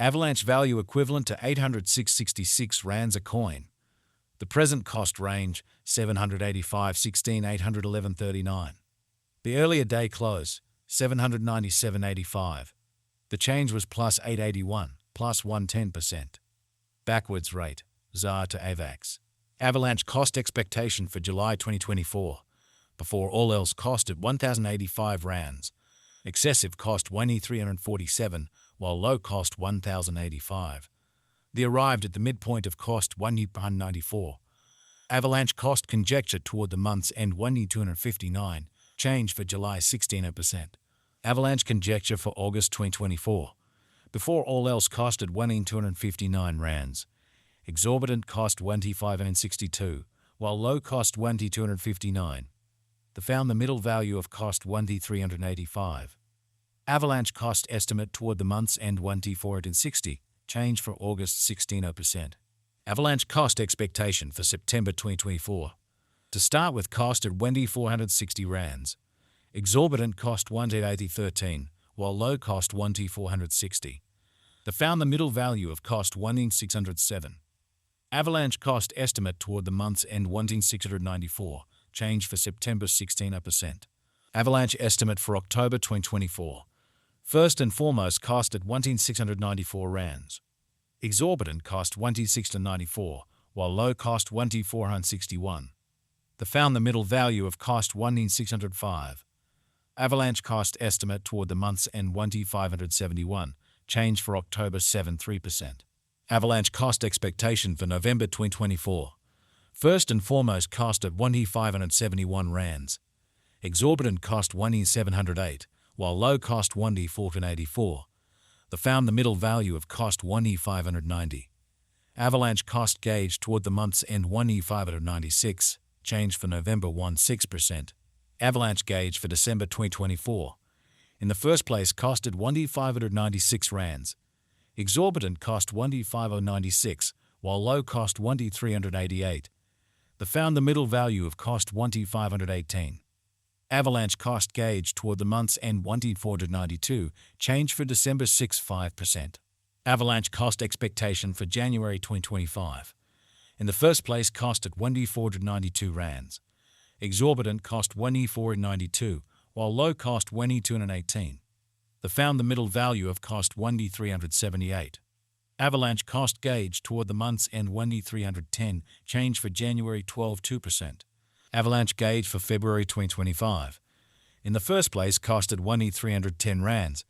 Avalanche value equivalent to 806.66 rands a coin. The present cost range 785.16 811.39. The earlier day close 797.85. The change was plus 881, plus 110%. Backwards rate Soar to Avax. Avalanche cost expectation for July 2024. Before all else cost at 1,085 rands. Excessive cost 1,347, while low cost 1,085. The arrived at the midpoint of cost 1,294. Avalanche cost conjecture toward the month's end 1,259. Change for July 16%. Avalanche conjecture for August 2024. Before all else cost at 1,259 rands. Exorbitant cost 1,562, while low cost 1,259. The found the middle value of cost 1,385. Avalanche cost estimate toward the month's end 1,460. Change for August 16%. Avalanche cost expectation for September 2024. To start with cost at 1,460 rands. Exorbitant cost 1,813, while low cost 1,460. The found the middle value of cost 1,607. Avalanche cost estimate toward the month's end 1,694. Change for September 16%. Avalanche estimate for October 2024. First and foremost cost at 1,694 rands. Exorbitant cost 1,694, while low cost 1,461. The found the middle value of cost 1,605. Avalanche cost estimate toward the month's end 1,571. Change for October 7.3%. Avalanche cost expectation for November 2024. First and foremost cost at 1,571 rands. Exorbitant cost 1,708, while low cost 1,484. The found the middle value of cost 1,590. Avalanche cost gauge toward the month's end 1,596. Change for November 1.6%. Avalanche gauge for December 2024. In the first place cost at 1,596 rands. Exorbitant cost 1,5096, while low cost 1,388. The found the middle value of cost 1,518. Avalanche cost gauge toward the month's end 1,492, change for December 6.5%. Avalanche cost expectation for January 2025. In the first place cost at 1,492 rands. Exorbitant cost 1,492, while low cost 1,218. The found the middle value of cost 1,378. Avalanche cost gauge toward the month's end 1,310, change for January 12.2%. Avalanche gauge for February 2025. In the first place cost at 1,310 rands.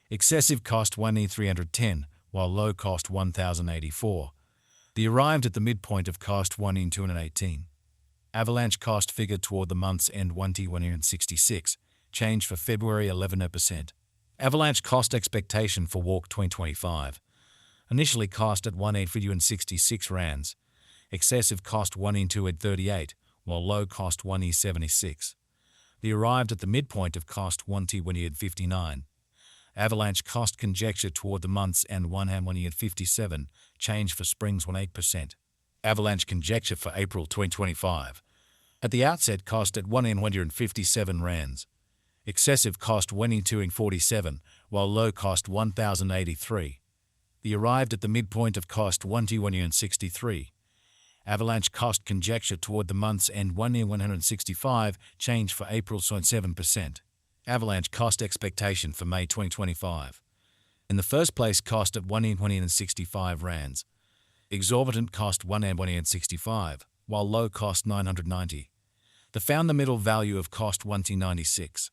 Excessive cost 1,310, while low cost 1,084. The arrived at the midpoint of cost 1,218. Avalanche cost figure toward the month's end 1,166, change for February 11%. Avalanche cost expectation for Walk 2025. Initially cost at 1,866 rands. Excessive cost 1,238, while low cost 1,76. The arrived at the midpoint of cost 1,159. Avalanche cost conjecture toward the month's end 1,157, change for Springs 18%. Avalanche conjecture for April 2025. At the outset cost at 1,157 rands. Excessive cost 1,247, while low cost 1,083. The arrived at the midpoint of cost 1,163. Avalanche cost conjecture toward the month's end 1,165, change for April 7%. Avalanche cost expectation for May 2025. In the first place cost at 1,165 rands. Exorbitant cost 1,165, while low cost 990. The found the middle value of cost 1,096.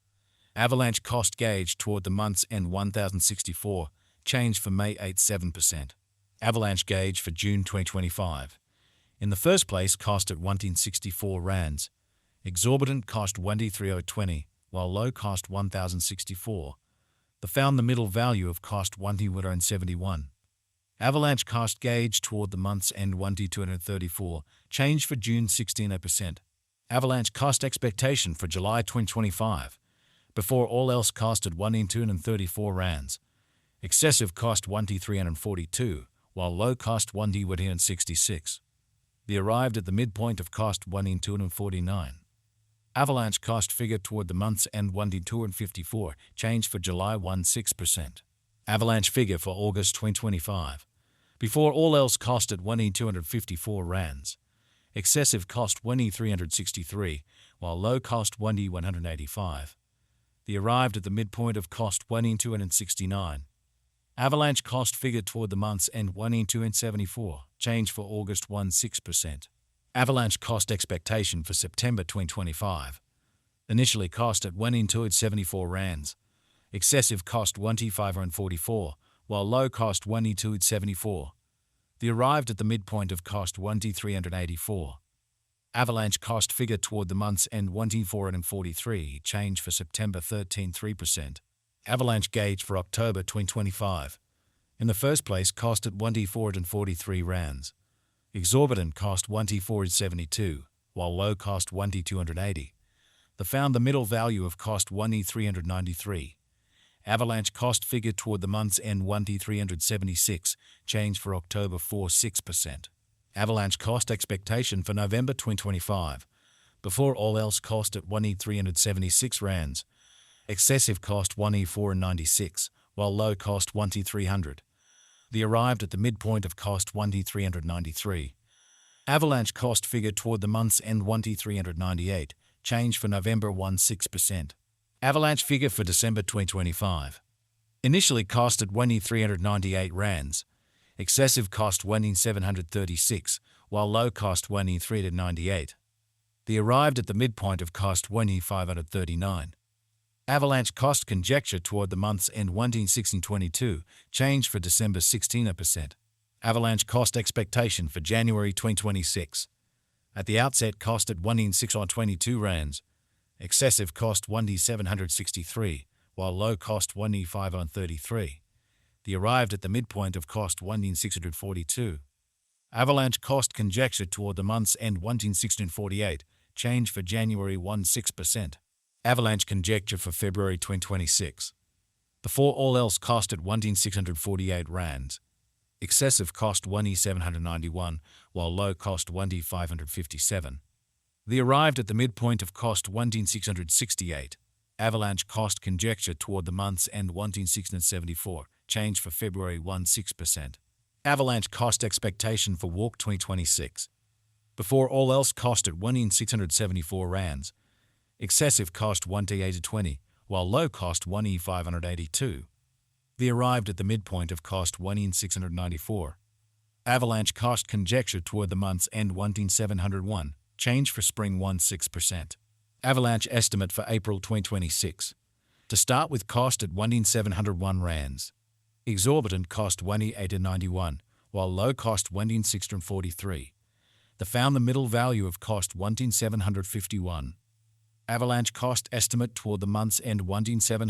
Avalanche cost gauge toward the month's end 1,064, change for May 7%. Avalanche gauge for June 2025. In the first place cost at 1,064 rands. Exorbitant cost 1,3020, while low cost 1,064. The found the middle value of cost 1,271. Avalanche cost gauge toward the month's end 1,234, change for June 16%. Avalanche cost expectation for July 2025. Before all else cost at 1,234 rands. Excessive cost 1,342, while low cost 1,166. The arrived at the midpoint of cost 1,249. Avalanche cost figure toward the month's end 1,254, change for July 16%. Avalanche figure for August 2025. Before all else cost at 1,254 rands. Excessive cost 1,363, while low cost 1,185. The arrived at the midpoint of cost 1,269. Avalanche cost figure toward the month's end 1,274, change for August 16%. Avalanche cost expectation for September 2025. Initially cost at 1,274 rands. Excessive cost 1,544, while low cost 1,274. The arrived at the midpoint of cost 1,384. Avalanche cost figure toward the month's end 1,443, change for September 13.3%. Avalanche gauge for October 2025. In the first place, cost at 1,443 rands. Exorbitant cost 1,472, while low cost 1,280. They found the middle value of cost 1,393. Avalanche cost figure toward the month's end 1,376, change for October 4.6%. Avalanche cost expectation for November 2025. Before all else cost at 1,376 rands. Excessive cost 1,496, while low cost 1,300. The arrived at the midpoint of cost 1,393. Avalanche cost figure toward the month's end 1,398, change for November 1.6%. Avalanche figure for December 2025. Initially cost at 1,398 rands. Excessive cost 1,736, while low cost 1,398. The arrived at the midpoint of cost 1,539. Avalanche cost conjecture toward the month's end 1,1622, change for December 16%. Avalanche cost expectation for January 2026. At the outset cost at 1,622 rands. Excessive cost 1,763, while low cost 1,533. The arrived at the midpoint of cost 1,642. Avalanche cost conjecture toward the month's end 1,648, change for January 1.6%. Avalanche conjecture for February 2026. Before all else cost at 1,648 rands. Excessive cost 1,791, while low cost 1,557. The arrived at the midpoint of cost 1,668. Avalanche cost conjecture toward the month's end 1,674, change for February 1.6%. Avalanche cost expectation for Walk 2026. Before all else cost at 1,674 rands. Excessive cost 1,820, while low cost 1,582. The arrived at the midpoint of cost 1,694. Avalanche cost conjecture toward the month's end 1,701, change for spring 1.6%. Avalanche estimate for April 2026. To start with cost at 1,701 rands. Exorbitant cost 1,891, while low cost 1,643. They found the middle value of cost 1,751. Avalanche cost estimate toward the month's end 1,700.